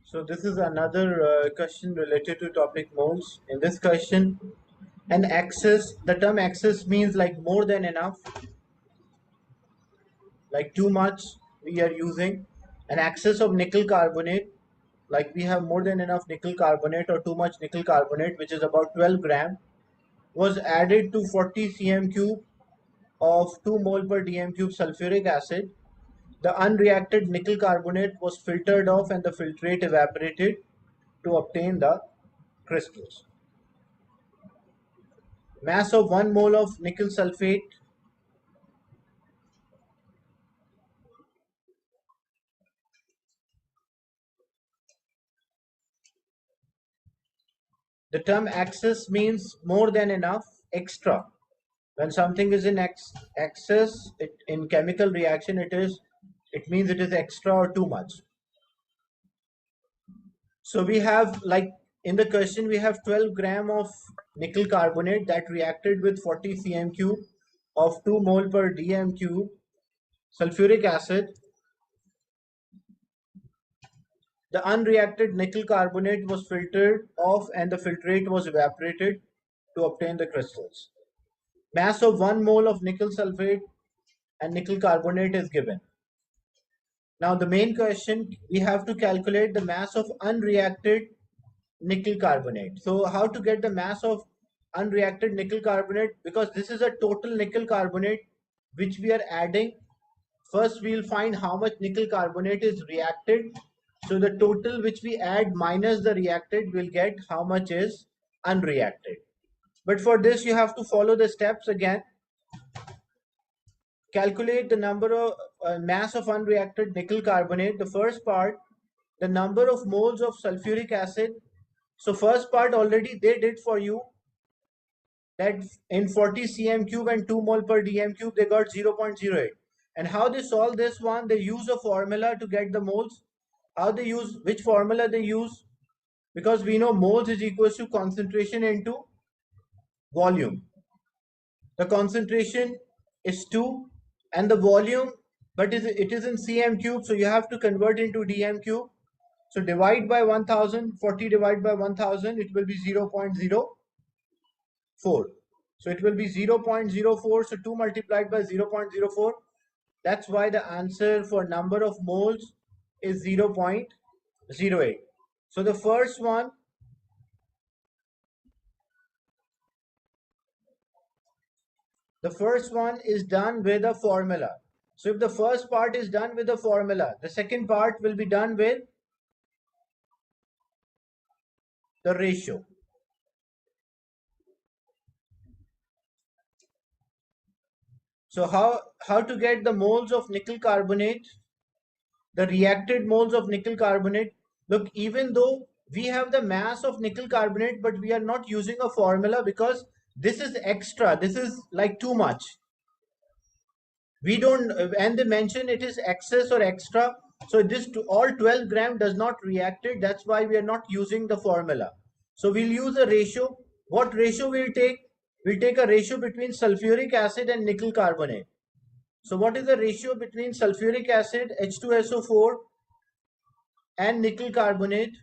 So this is another question related to topic moles. In this question, an excess, the term excess means like more than enough, like too much we are using. An excess of nickel carbonate, like we have more than enough nickel carbonate or too much nickel carbonate, which is about 12 gram, was added to 40 cm cube of 2 mole per dm cube sulfuric acid. The unreacted nickel carbonate was filtered off and the filtrate evaporated to obtain the crystals. Mass of 1 mole of nickel sulfate. The term excess means more than enough, extra. When something is in excess, in chemical reaction, it means it is extra or too much. So we have, like in the question, we have 12 gram of nickel carbonate that reacted with 40 cm cube of 2 mole per dm cube sulfuric acid. The unreacted nickel carbonate was filtered off and the filtrate was evaporated to obtain the crystals. Mass of 1 mole of nickel sulfate and nickel carbonate is given. Now the main question, we have to calculate the mass of unreacted nickel carbonate. So how to get the mass of unreacted nickel carbonate? Because this is a total nickel carbonate which we are adding. First we'll find how much nickel carbonate is reacted. So the total which we add minus the reacted will get how much is unreacted. But for this you have to follow the steps again. Calculate the number of mass of unreacted nickel carbonate. The first part, the number of moles of sulfuric acid. So first part already they did for you, that in 40 cm cube and 2 mole per dm cube they got 0.08. And how they solve this one, they use a formula to get the moles. How they use, which formula they use? Because we know moles is equals to concentration into volume. The concentration is 2 and the volume, but it is in cm cube, so you have to convert into dm cube. So divide by 1000, 40 divided by 1000, it will be 0.04. So it will be 0.04, so 2 multiplied by 0.04. That's why the answer for number of moles is 0.08. So the first one, is done with a formula. So if the first part is done with the formula, the second part will be done with the ratio. So how to get the moles of nickel carbonate, the reacted moles of nickel carbonate? Look, even though we have the mass of nickel carbonate, but we are not using a formula because this is extra. This is like too much. We don't, and they mention it is excess or extra. So this to all 12 gram does not react it. That's why we are not using the formula. So we'll use a ratio. What ratio we'll take? We'll take a ratio between sulfuric acid and nickel carbonate. So what is the ratio between sulfuric acid, H2SO4, and nickel carbonate?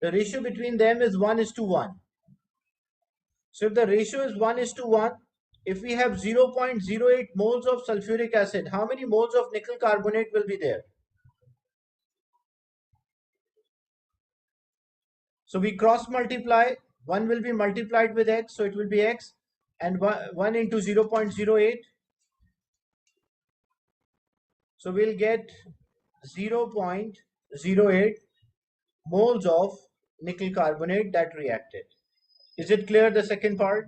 The ratio between them is 1:1. So if the ratio is 1:1, if we have 0.08 moles of sulfuric acid, how many moles of nickel carbonate will be there? So we cross multiply, 1 will be multiplied with x, so it will be x, and 1 into 0.08. So we'll get 0.08 moles of nickel carbonate that reacted. Is it clear, the second part?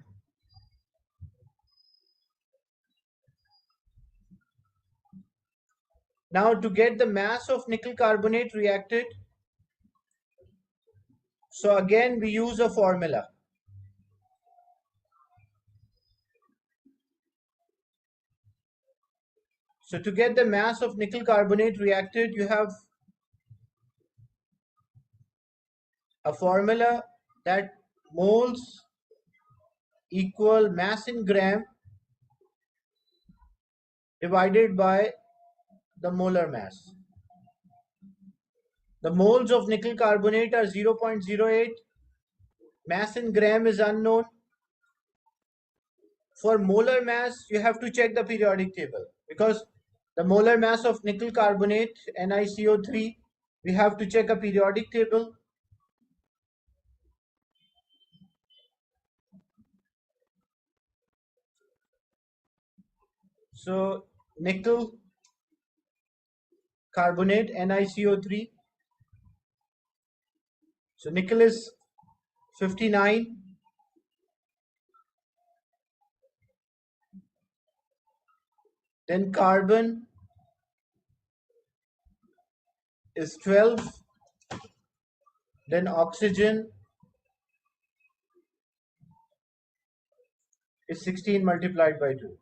Now to get the mass of nickel carbonate reacted, so again we use a formula. So to get the mass of nickel carbonate reacted, you have a formula that moles equal mass in gram divided by the molar mass. The moles of nickel carbonate are 0.08. Mass in gram is unknown. For molar mass, you have to check the periodic table because the molar mass of nickel carbonate, NiCO3, we have to check a periodic table. So nickel carbonate, NiCO3. So nickel is 59. Then carbon is 12. Then oxygen is 16 multiplied by 2.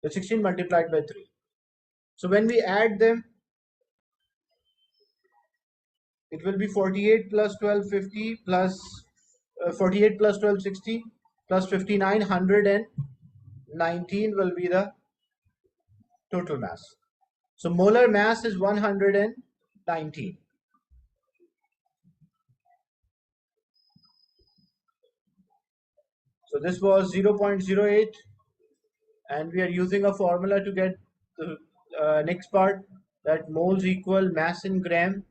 So 16 multiplied by 3. So when we add them, it will be 48 plus 1250 plus 48 plus 1260 plus 59, 119 will be the total mass. So molar mass is 119. So this was 0.08, and we are using a formula to get the next part, that moles equal mass in gram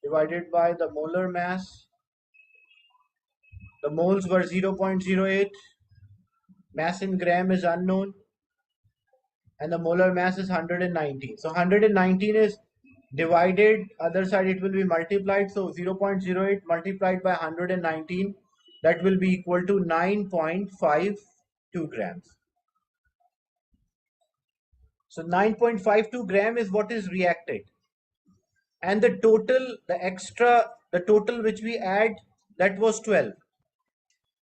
divided by the molar mass. The moles were 0.08, mass in gram is unknown, and the molar mass is 119. So 119 is divided, other side it will be multiplied. So 0.08 multiplied by 119, that will be equal to 9.52 grams. So 9.52 gram is what is reacted. And the total, the total which we add, that was 12.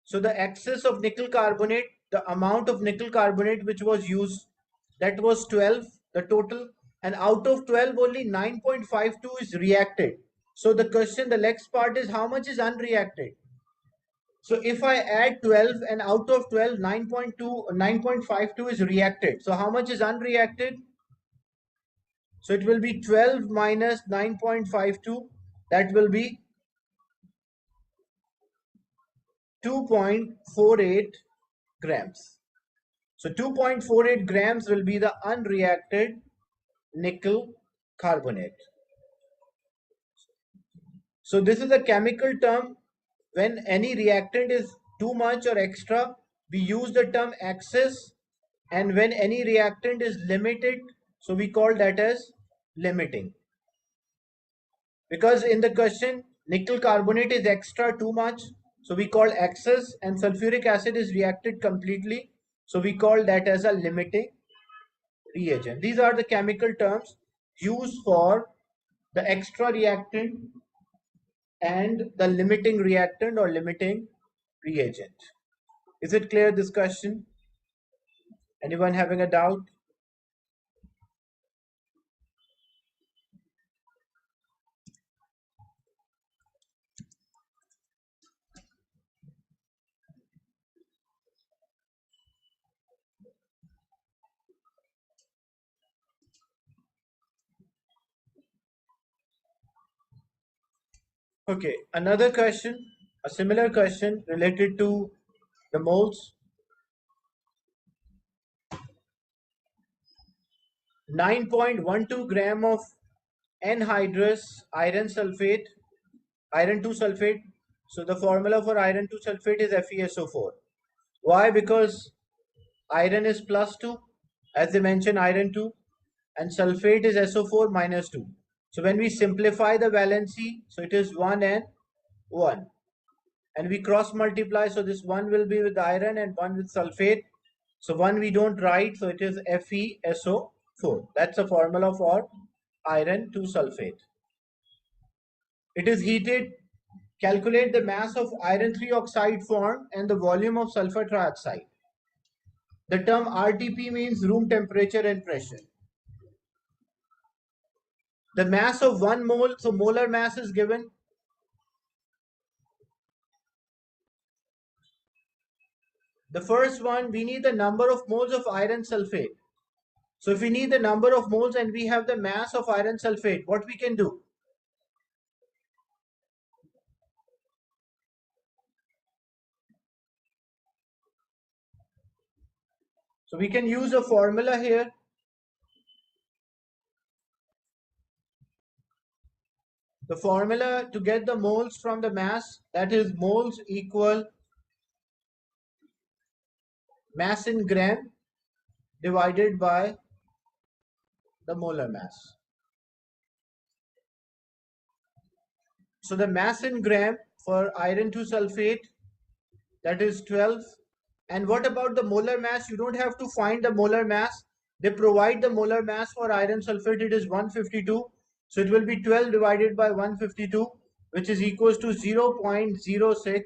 So the excess of nickel carbonate, the amount of nickel carbonate which was used, that was 12, the total. And out of 12, only 9.52 is reacted. So the question, the next part is how much is unreacted? So if I add 12 and out of 12, 9.52 is reacted. So how much is unreacted? So it will be 12 minus 9.52. That will be 2.48 grams. So 2.48 grams will be the unreacted nickel carbonate. So this is a chemical term. When any reactant is too much or extra, we use the term excess. And when any reactant is limited, so we call that as limiting. Because in the question, nickel carbonate is extra too much, so we call excess, and sulfuric acid is reacted completely, so we call that as a limiting reagent. These are the chemical terms used for the extra reactant and the limiting reactant or limiting reagent. Is it clear, this question? Anyone having a doubt? Okay, another question, a similar question related to the moles. 9.12 gram of anhydrous iron sulfate, iron 2 sulfate. So the formula for iron 2 sulfate is FeSO4. Why? Because iron is plus 2, as they mentioned, iron 2, and sulfate is SO4 minus 2. So when we simplify the valency, so it is 1 and 1. And we cross multiply, so this 1 will be with iron and 1 with sulfate. So 1 we don't write, so it is FeSO4. That's the formula for iron 2 sulfate. It is heated. Calculate the mass of iron 3 oxide formed and the volume of sulfur trioxide. The term RTP means room temperature and pressure. The mass of 1 mole, so molar mass is given. The first one, we need the number of moles of iron sulfate. So if we need the number of moles and we have the mass of iron sulfate, what we can do? So we can use a formula here. The formula to get the moles from the mass, that is moles equal mass in gram divided by the molar mass. So the mass in gram for iron 2 sulfate, that is 12. And what about the molar mass? You don't have to find the molar mass. They provide the molar mass for iron sulfate. It is 152. So it will be 12 divided by 152, which is equals to 0.06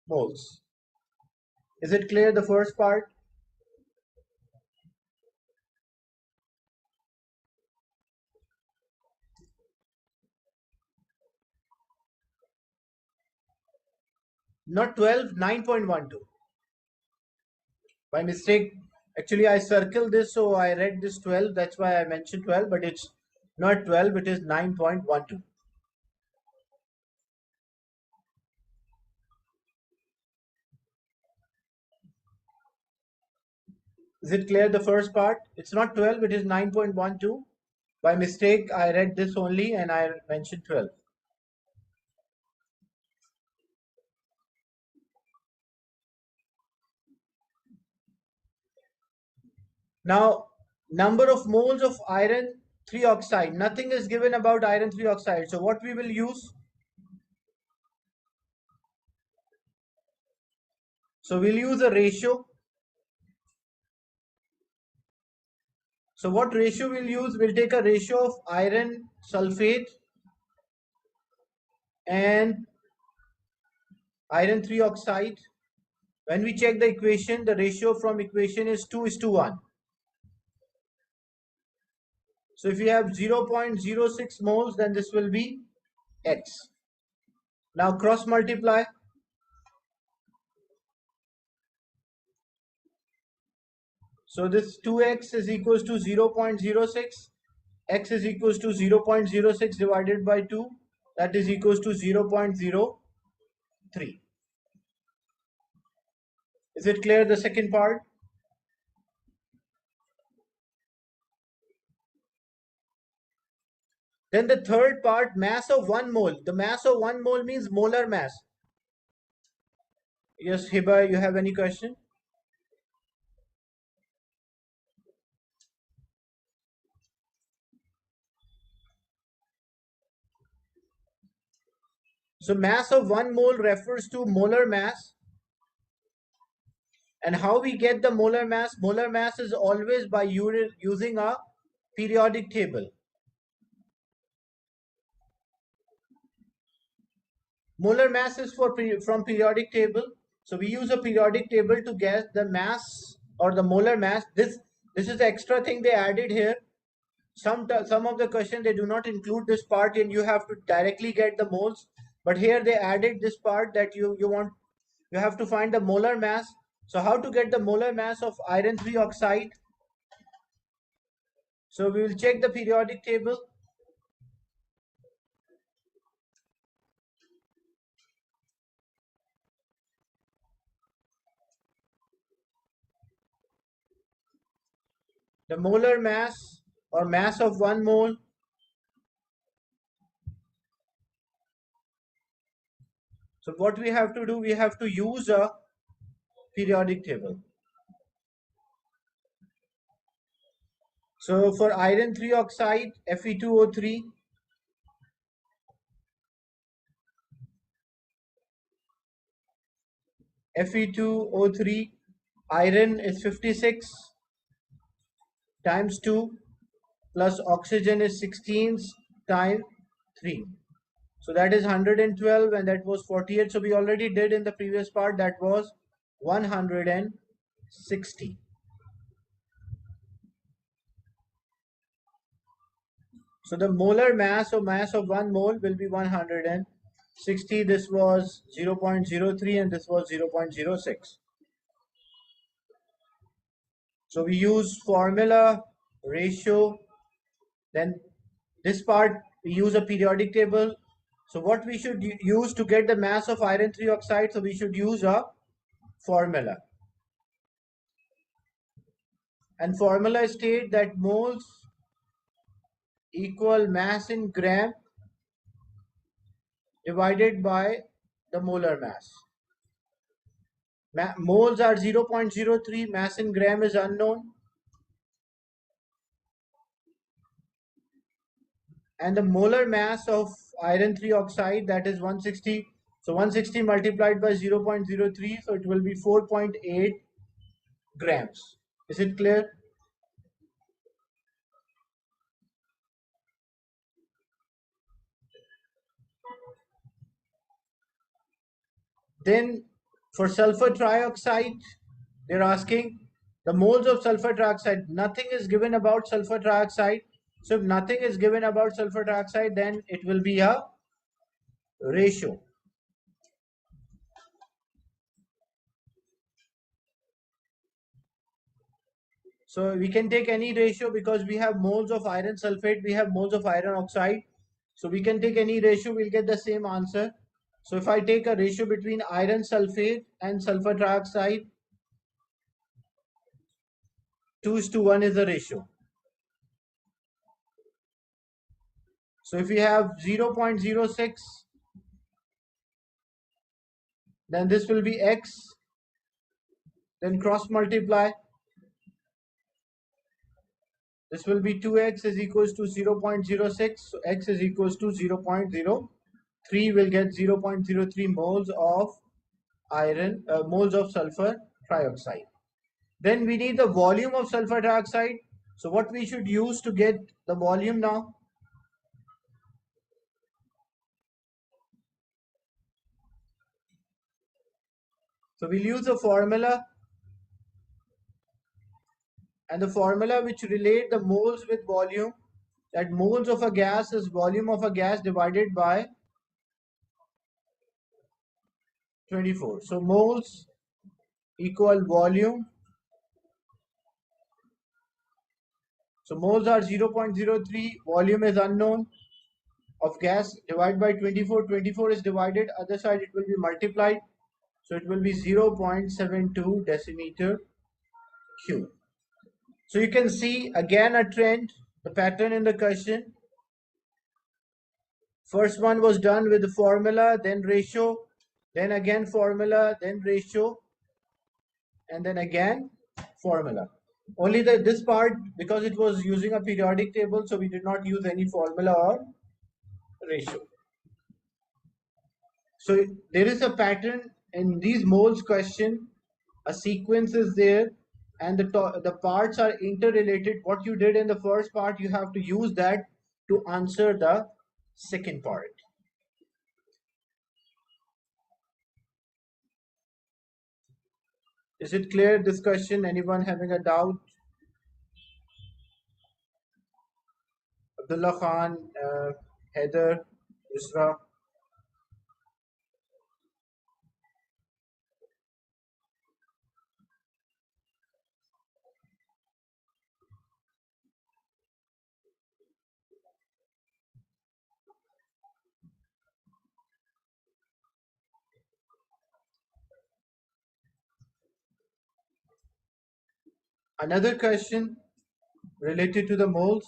moles. Is it clear, the first part? Not 12, 9.12. By mistake, actually I circled this, so I read this 12. That's why I mentioned 12, but it's not 12, it is 9.12. Is it clear, the first part? It's not 12, it is 9.12. By mistake, I read this only and I mentioned 12. Now, number of moles of iron 3 oxide. Nothing is given about iron 3 oxide. So what we will use? So we'll use a ratio. So what ratio we'll use? We'll take a ratio of iron sulfate and iron 3 oxide. When we check the equation, the ratio from equation is 2:1. So if you have 0.06 moles, then this will be X. Now cross multiply. So this 2x is equals to 0.06. X is equals to 0.06 divided by 2. That is equals to 0.03. Is it clear, the second part? Then the third part, mass of 1 mole. The mass of 1 mole means molar mass. Yes, Hiba, you have any question? So mass of 1 mole refers to molar mass. And how we get the molar mass? Molar mass is always by using a periodic table. Molar mass is from periodic table. So we use a periodic table to get the mass or the molar mass. This is the extra thing they added here. Some of the questions they do not include this part and you have to directly get the moles. But here they added this part that you have to find the molar mass. So how to get the molar mass of iron 3 oxide? So we will check the periodic table. The molar mass or mass of 1 mole. So what we have to do, we have to use a periodic table. So for iron 3 oxide, Fe2O3, Fe2O3, iron is 56 times 2 plus oxygen is 16 times 3. So that is 112 and that was 48. So we already did in the previous part, that was 160. So the molar mass or mass of 1 mole will be 160. This was 0.03 and this was 0.06. So we use formula ratio. Then this part we use a periodic table. So what we should use to get the mass of iron 3 oxide? So we should use a formula. And formula state that moles equal mass in gram divided by the molar mass. Moles are 0.03, mass in gram is unknown, and the molar mass of iron 3 oxide, that is 160. So 160 multiplied by 0.03, so it will be 4.8 grams. Is it clear? Then for sulfur trioxide, they're asking the moles of sulfur trioxide. Nothing is given about sulfur trioxide. So if nothing is given about sulfur trioxide, then it will be a ratio. So we can take any ratio because we have moles of iron sulfate, we have moles of iron oxide. So we can take any ratio, we'll get the same answer. So if I take a ratio between iron sulfate and sulfur trioxide, 2:1 is the ratio. So if we have 0.06, then this will be x, then cross multiply. This will be 2x is equals to 0.06. So x is equals to 0.03. We'll get 0.03 moles of iron, moles of sulfur trioxide. Then we need the volume of sulfur trioxide. So what we should use to get the volume now? So we'll use the formula, and the formula which relate the moles with volume, that moles of a gas is volume of a gas divided by 24. So moles equal volume. So moles are 0.03, volume is unknown, of gas, divided by 24. 24 is divided, other side it will be multiplied. So it will be 0.72 decimeter cube. So you can see again a trend, the pattern in the question. First one was done with the formula, then ratio, then again formula, then ratio, and then again formula. Only this part, because it was using a periodic table, so we did not use any formula or ratio. So there is a pattern in these moles question. A sequence is there, and the parts are interrelated. What you did in the first part, you have to use that to answer the second part. Is it clear, this question? Anyone having a doubt? Abdullah Khan, Heather, Isra. Another question related to the moles.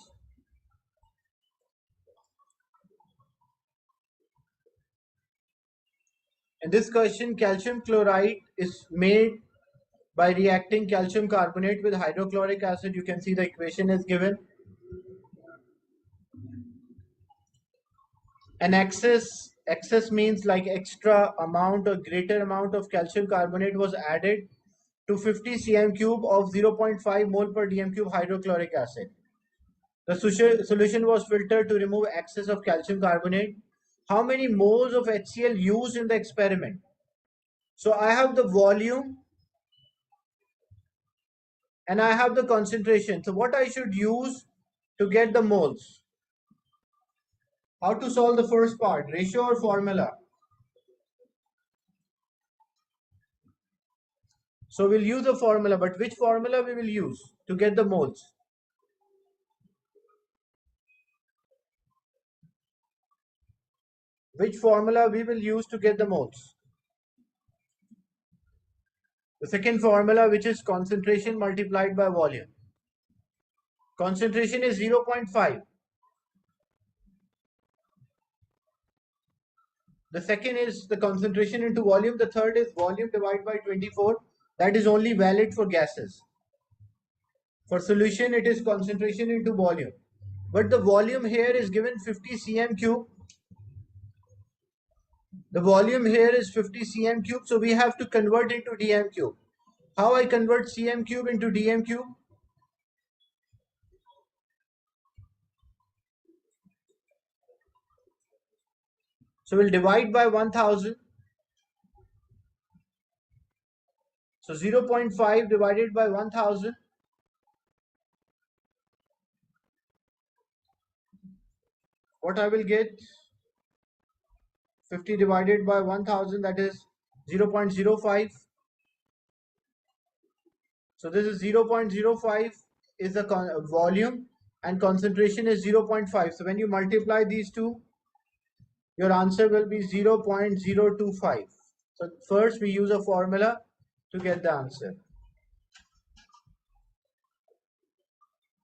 In this question, calcium chloride is made by reacting calcium carbonate with hydrochloric acid. You can see the equation is given. An excess means like extra amount or greater amount of calcium carbonate was added to 50 cm cube of 0.5 mole per dm cube hydrochloric acid. The solution was filtered to remove excess of calcium carbonate. How many moles of HCl used in the experiment? So I have the volume and I have the concentration. So what I should use to get the moles? How to solve the first part? Ratio or formula? So we'll use a formula, but which formula we will use to get the moles? which formula we will use to get the moles? The second formula, which is concentration multiplied by volume. Concentration is 0.5. The second is the concentration into volume. The third is volume divided by 24. That is only valid for gases. For solution, it is concentration into volume. But the volume here is given 50 cm cube. The volume here is 50 cm cube. So we have to convert into dm cube. How I convert cm cube into dm cube? So we'll divide by 1000. So 0.5 divided by 1000. What I will get? 50 divided by 1000, that is 0.05. So this is 0.05 is the volume and concentration is 0.5. So when you multiply these two, your answer will be 0.025. So first we use a formula to get the answer.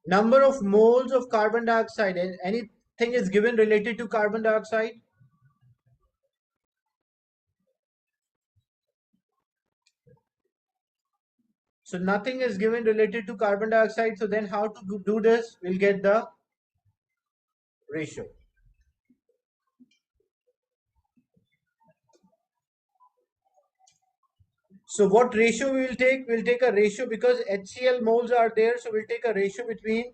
Number of moles of carbon dioxide. Anything is given related to carbon dioxide? So nothing is given related to carbon dioxide. So then how to do this? We'll get the ratio. So what ratio we will take? We'll take a ratio because HCl moles are there. So we'll take a ratio between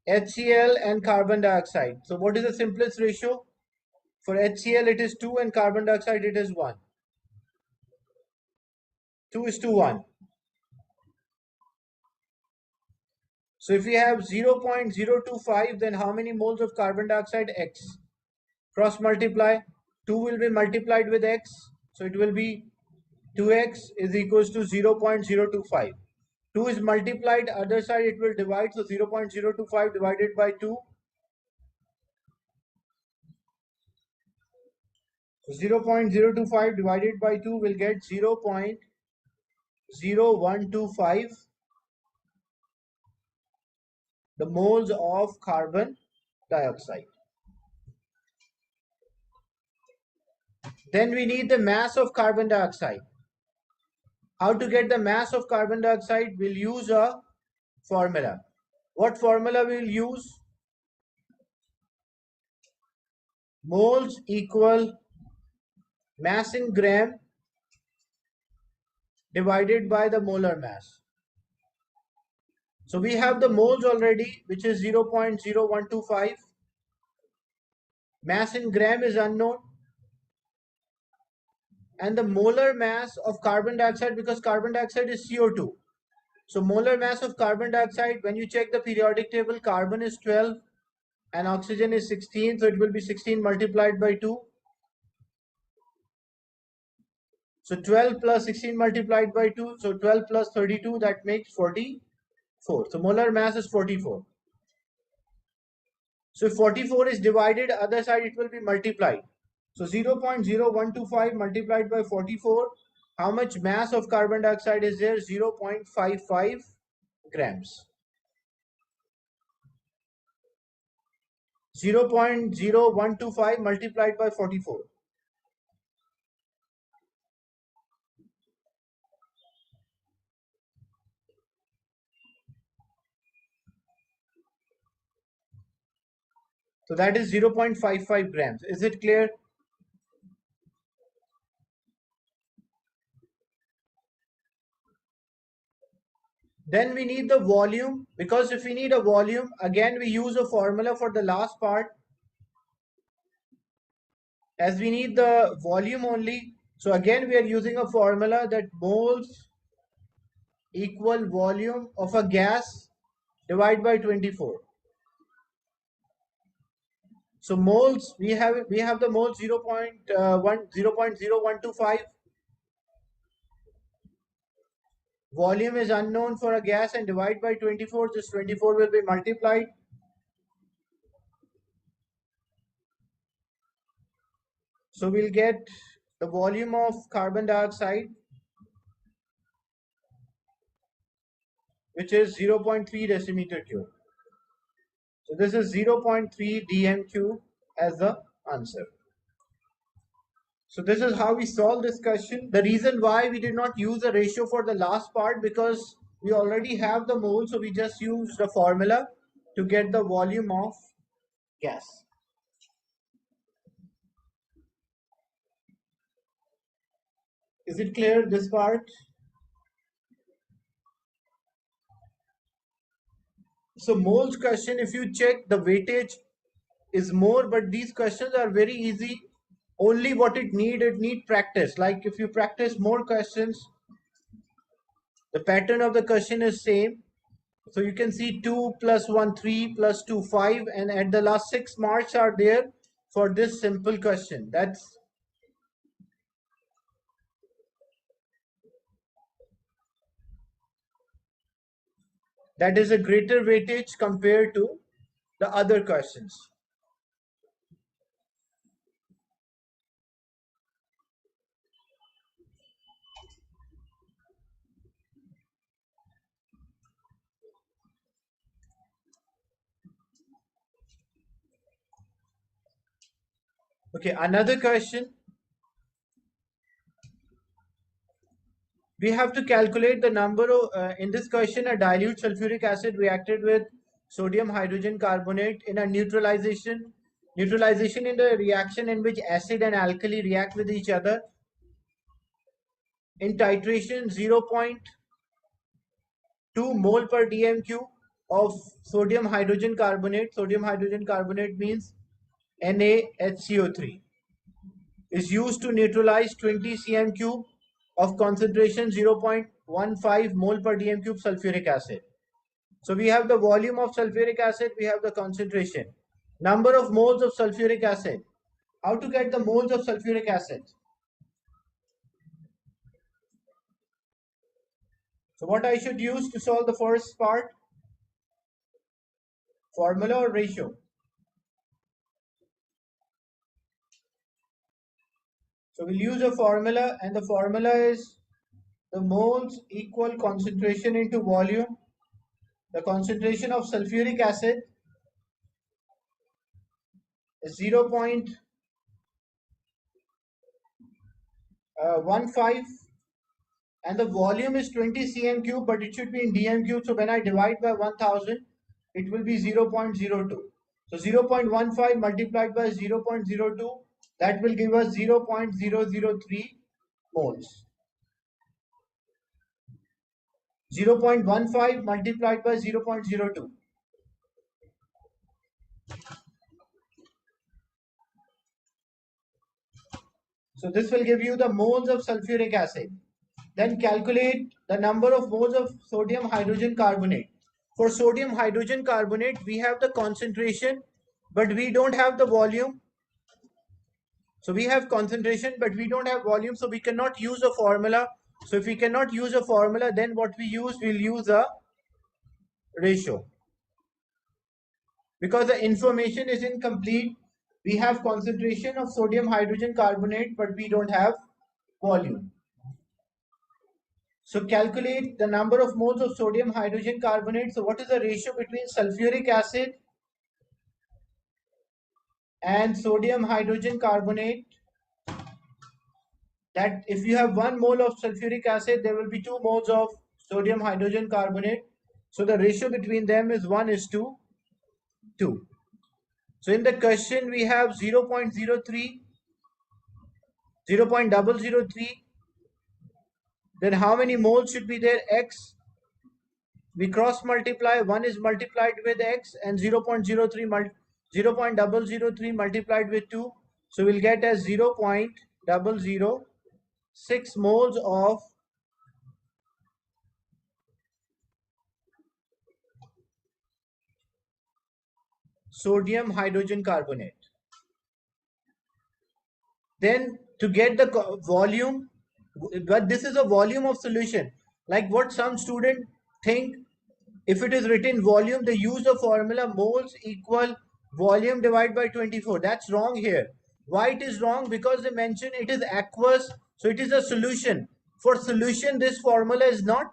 HCl and carbon dioxide. So what is the simplest ratio? For HCl it is 2 and carbon dioxide it is 1. 2 is to 1. So if we have 0.025, then how many moles of carbon dioxide? X. Cross multiply. 2 will be multiplied with X. So it will be 2x is equals to 0.025. 2 is multiplied, other side it will divide. So 0.025 divided by 2. So 0.025 divided by 2 will get 0.0125 the moles of carbon dioxide. Then we need the mass of carbon dioxide. How to get the mass of carbon dioxide? We'll use a formula. What formula we'll use? Moles equal mass in gram divided by the molar mass. So we have the moles already, which is 0.0125. Mass in gram is unknown. And the molar mass of carbon dioxide, because carbon dioxide is CO2. So molar mass of carbon dioxide, when you check the periodic table, carbon is 12 and oxygen is 16. So it will be 16 multiplied by 2. So 12 plus 16 multiplied by 2. So 12 plus 32, that makes 44. So molar mass is 44. So if 44 is divided, other side it will be multiplied. So 0.0125 multiplied by 44. How much mass of carbon dioxide is there? 0.55 grams. 0.0125 multiplied by 44. So that is 0.55 grams. Is it clear? Then we need the volume, because if we need a volume, again we use a formula for the last part. As we need the volume only, so again we are using a formula that moles equal volume of a gas divided by 24. So moles, we have the moles 0.0125. Volume is unknown for a gas and divide by 24. This 24 will be multiplied. So we'll get the volume of carbon dioxide, which is 0.3 decimeter cube. So this is 0.3 dm cube as the answer. So this is how we solve this question. The reason why we did not use a ratio for the last part, because we already have the mole, so we just use the formula to get the volume of gas. Is it clear, this part? So moles question, if you check, the weightage is more, but these questions are very easy. Only what it need practice. Like if you practice more questions, the pattern of the question is same. So you can see 2 plus 1 3 plus 2 5, and at the last 6 marks are there for this simple question. That is a greater weightage compared to the other questions. Okay, another question. We have to calculate the number of, in this question, a dilute sulfuric acid reacted with sodium hydrogen carbonate in a neutralization. Neutralization in the reaction in which acid and alkali react with each other. In titration, 0.2 mole per dm cube of sodium hydrogen carbonate. Sodium hydrogen carbonate means NaHCO3. Is used to neutralize 20 cm cube of concentration 0.15 mole per dm cube sulfuric acid. So we have the volume of sulfuric acid, we have the concentration. Number of moles of sulfuric acid. How to get the moles of sulfuric acid? So what I should use to solve the first part? Formula or ratio? So we'll use a formula, and the formula is the moles equal concentration into volume. The concentration of sulfuric acid is 0.15, and the volume is 20 cm cube, but it should be in dm cube. So when I divide by 1000, it will be 0.02. So 0.15 multiplied by 0.02, that will give us 0.003 moles. 0.15 multiplied by 0.02. So this will give you the moles of sulfuric acid. Then calculate the number of moles of sodium hydrogen carbonate. For sodium hydrogen carbonate, we have the concentration, but we don't have the volume. So we have concentration, but we don't have volume, so we cannot use a formula. So if we cannot use a formula, then what we'll use a ratio. Because the information is incomplete, we have concentration of sodium hydrogen carbonate, but we don't have volume. So calculate the number of moles of sodium hydrogen carbonate. So what is the ratio between sulfuric acid and sodium hydrogen carbonate? That if you have 1 mole of sulfuric acid, there will be 2 moles of sodium hydrogen carbonate. So the ratio between them is 1:2. So in the question we have 0.03, 0.003. Then how many moles should be there? X. We cross multiply. 1 is multiplied with X, and 0.003 multiplied with 2. So we'll get as 0.006 moles of sodium hydrogen carbonate. Then to get the volume, but this is a volume of solution. Like what some student think, if it is written volume, they use the formula moles equal volume divided by 24. That's wrong here. Why it is wrong? Because they mention it is aqueous, so it is a solution. For solution, this formula is not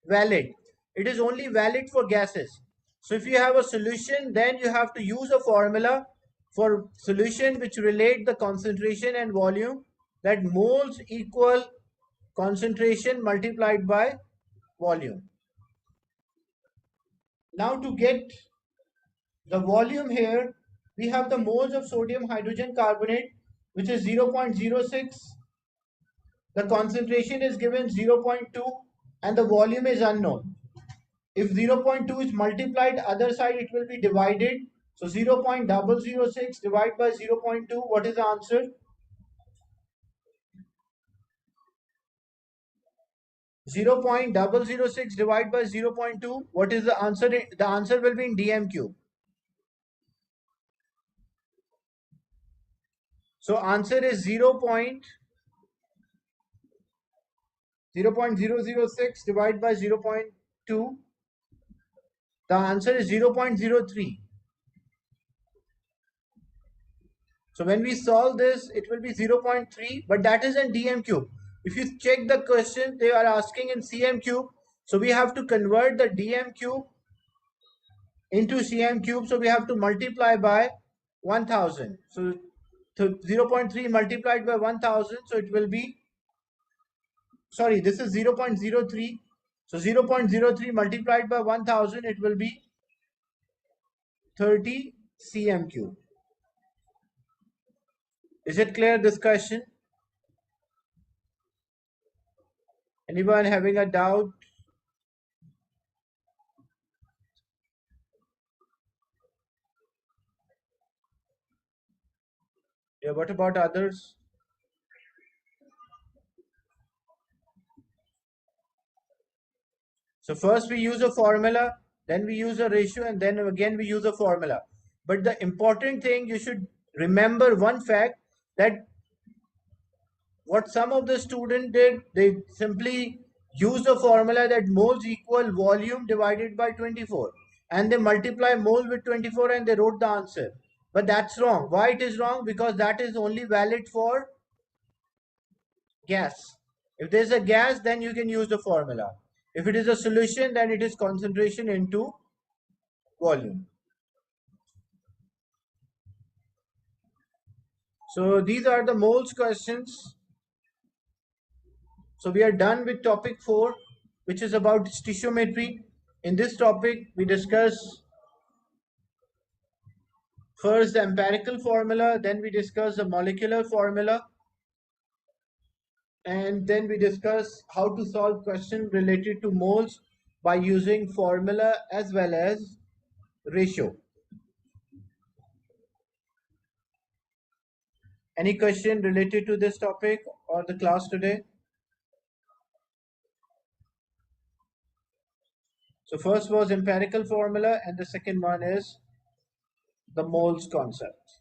valid. It is only valid for gases. So if you have a solution, then you have to use a formula for solution which relate the concentration and volume, that moles equal concentration multiplied by volume. Now to get the volume here, we have the moles of sodium hydrogen carbonate, which is 0.06. The concentration is given 0.2 and the volume is unknown. If 0.2 is multiplied, other side it will be divided. So 0.006 divided by 0.2, what is the answer? 0.006 divided by 0.2, what is the answer? The answer will be in dm cube. So answer is 0.006 divided by 0.2. The answer is 0.03. So when we solve this, it will be 0.3, but that is in dm cube. If you check the question, they are asking in cm cube. So we have to convert the dm cube into cm cube. So we have to multiply by 1000. So 0.3 multiplied by 1000. So it will be, sorry, this is 0.03. So 0.03 multiplied by 1000, it will be 30 cm cube. Is it clear, this question? Anyone having a doubt? Yeah, what about others? So first we use a formula, then we use a ratio, and then again we use a formula. But the important thing, you should remember one fact, that what some of the student did, they simply use a formula that moles equal volume divided by 24, and they multiply mole with 24 and they wrote the answer. But that's wrong. Why it is wrong? Because that is only valid for gas. If there's a gas, then you can use the formula. If it is a solution, then it is concentration into volume. So these are the moles questions. So we are done with topic 4, which is about stoichiometry. In this topic, we discuss first the empirical formula, then we discuss the molecular formula, and then we discuss how to solve questions related to moles by using formula as well as ratio. Any question related to this topic or the class today? So first was empirical formula and the second one is the moles concept.